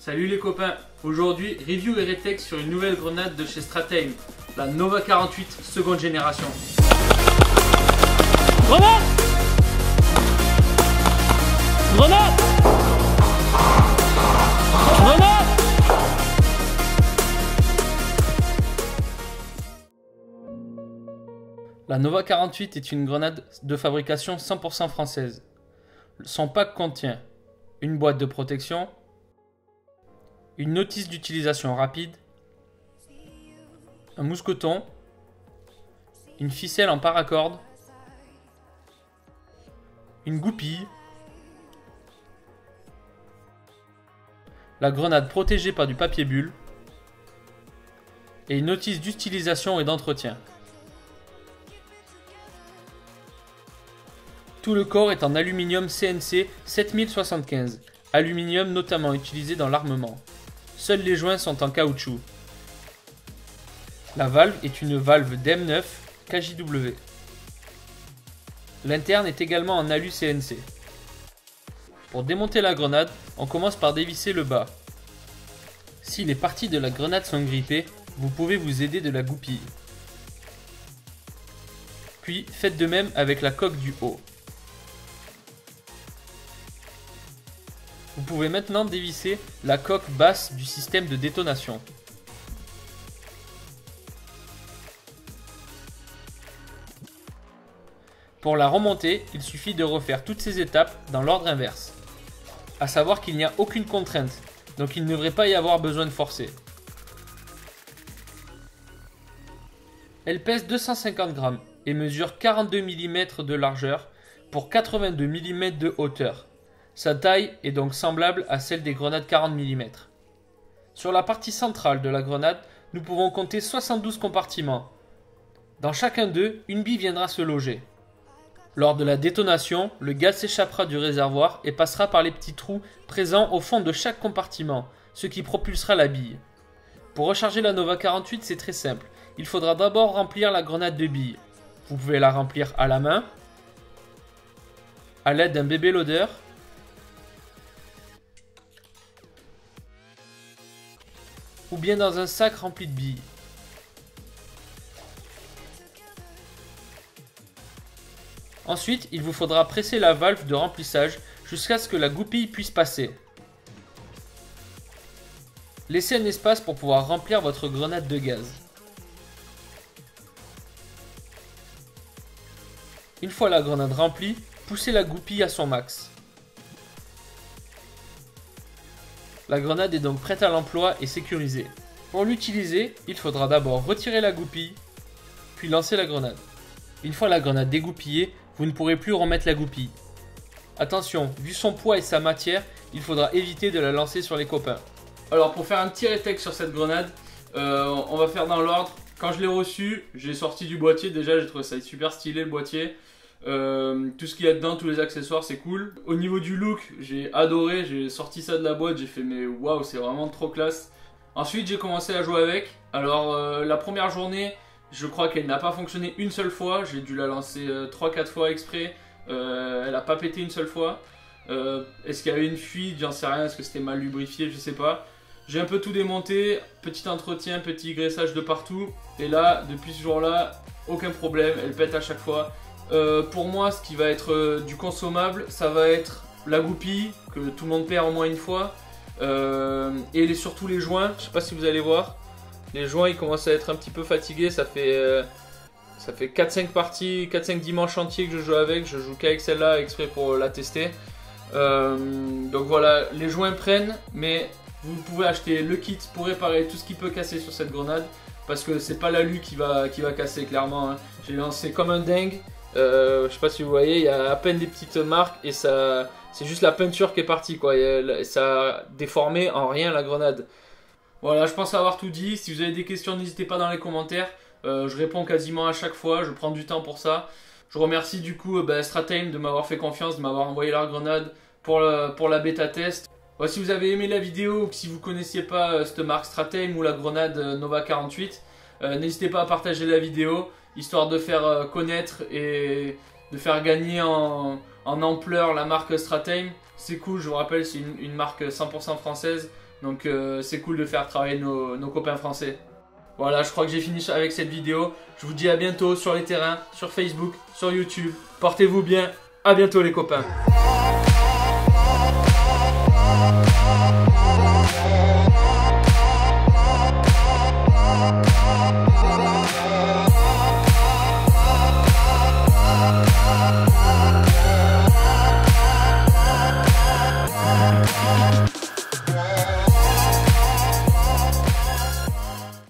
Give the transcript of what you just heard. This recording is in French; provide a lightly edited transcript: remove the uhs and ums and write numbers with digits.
Salut les copains, aujourd'hui review et rétech sur une nouvelle grenade de chez Stratame, la Nova 48 seconde génération. Grenade! Grenade! Grenade! La Nova 48 est une grenade de fabrication 100% française. Son pack contient une boîte de protection, une notice d'utilisation rapide, un mousqueton, une ficelle en paracorde, une goupille, la grenade protégée par du papier bulle et une notice d'utilisation et d'entretien. Tout le corps est en aluminium CNC 7075, aluminium notamment utilisé dans l'armement. Seuls les joints sont en caoutchouc. La valve est une valve DM9 KJW. L'interne est également en alu CNC. Pour démonter la grenade, on commence par dévisser le bas. Si les parties de la grenade sont grippées, vous pouvez vous aider de la goupille. Puis faites de même avec la coque du haut. Vous pouvez maintenant dévisser la coque basse du système de détonation. Pour la remonter, il suffit de refaire toutes ces étapes dans l'ordre inverse. À savoir qu'il n'y a aucune contrainte, donc il ne devrait pas y avoir besoin de forcer. Elle pèse 250 grammes et mesure 42 mm de largeur pour 82 mm de hauteur. Sa taille est donc semblable à celle des grenades 40 mm. Sur la partie centrale de la grenade, nous pouvons compter 72 compartiments. Dans chacun d'eux, une bille viendra se loger. Lors de la détonation, le gaz s'échappera du réservoir et passera par les petits trous présents au fond de chaque compartiment, ce qui propulsera la bille. Pour recharger la Nova 48, c'est très simple. Il faudra d'abord remplir la grenade de billes. Vous pouvez la remplir à la main, à l'aide d'un bébé loader, ou bien dans un sac rempli de billes. Ensuite, il vous faudra presser la valve de remplissage jusqu'à ce que la goupille puisse passer. Laissez un espace pour pouvoir remplir votre grenade de gaz. Une fois la grenade remplie, poussez la goupille à son max. La grenade est donc prête à l'emploi et sécurisée. Pour l'utiliser, il faudra d'abord retirer la goupille, puis lancer la grenade. Une fois la grenade dégoupillée, vous ne pourrez plus remettre la goupille. Attention, vu son poids et sa matière, il faudra éviter de la lancer sur les copains. Alors pour faire un petit rétech sur cette grenade, on va faire dans l'ordre. Quand je l'ai reçu, j'ai sorti du boîtier, déjà j'ai trouvé ça super stylé le boîtier. Tout ce qu'il y a dedans, tous les accessoires, c'est cool. Au niveau du look, j'ai adoré, j'ai sorti ça de la boîte, j'ai fait mais waouh, c'est vraiment trop classe. Ensuite j'ai commencé à jouer avec. Alors la première journée, je crois qu'elle n'a pas fonctionné une seule fois, j'ai dû la lancer 3-4 fois exprès, elle n'a pas pété une seule fois. Est-ce qu'il y avait une fuite, j'en sais rien, est-ce que c'était mal lubrifié, je sais pas. J'ai un peu tout démonté, petit entretien, petit graissage de partout. Et là, depuis ce jour-là, aucun problème, elle pète à chaque fois. Pour moi, ce qui va être du consommable, ça va être la goupille, que tout le monde perd au moins une fois. Et surtout les joints, je sais pas si vous allez voir. Les joints, ils commencent à être un petit peu fatigués, ça fait 4-5 parties, 4-5 dimanches entiers que je joue avec. Je joue qu'avec celle-là, exprès pour la tester. Donc voilà, les joints prennent, mais vous pouvez acheter le kit pour réparer tout ce qui peut casser sur cette grenade. Parce que c'est pas l'alu qui va casser, clairement. Hein. J'ai lancé comme un dingue. Je sais pas si vous voyez, il y a à peine des petites marques et ça, c'est juste la peinture qui est partie, quoi. Ça a déformé en rien la grenade. Voilà, je pense avoir tout dit. Si vous avez des questions, n'hésitez pas dans les commentaires. Je réponds quasiment à chaque fois, je prends du temps pour ça. Je remercie du coup Stratame de m'avoir fait confiance, de m'avoir envoyé leur grenade pour la bêta test. Si vous avez aimé la vidéo ou que si vous ne connaissiez pas cette marque Stratame ou la grenade Nova 48, n'hésitez pas à partager la vidéo, histoire de faire connaître et de faire gagner en en ampleur la marque Stratame. C'est cool, je vous rappelle, c'est une marque 100% française. Donc c'est cool de faire travailler nos copains français. Voilà, je crois que j'ai fini avec cette vidéo. Je vous dis à bientôt sur les terrains, sur Facebook, sur YouTube. Portez-vous bien, à bientôt les copains.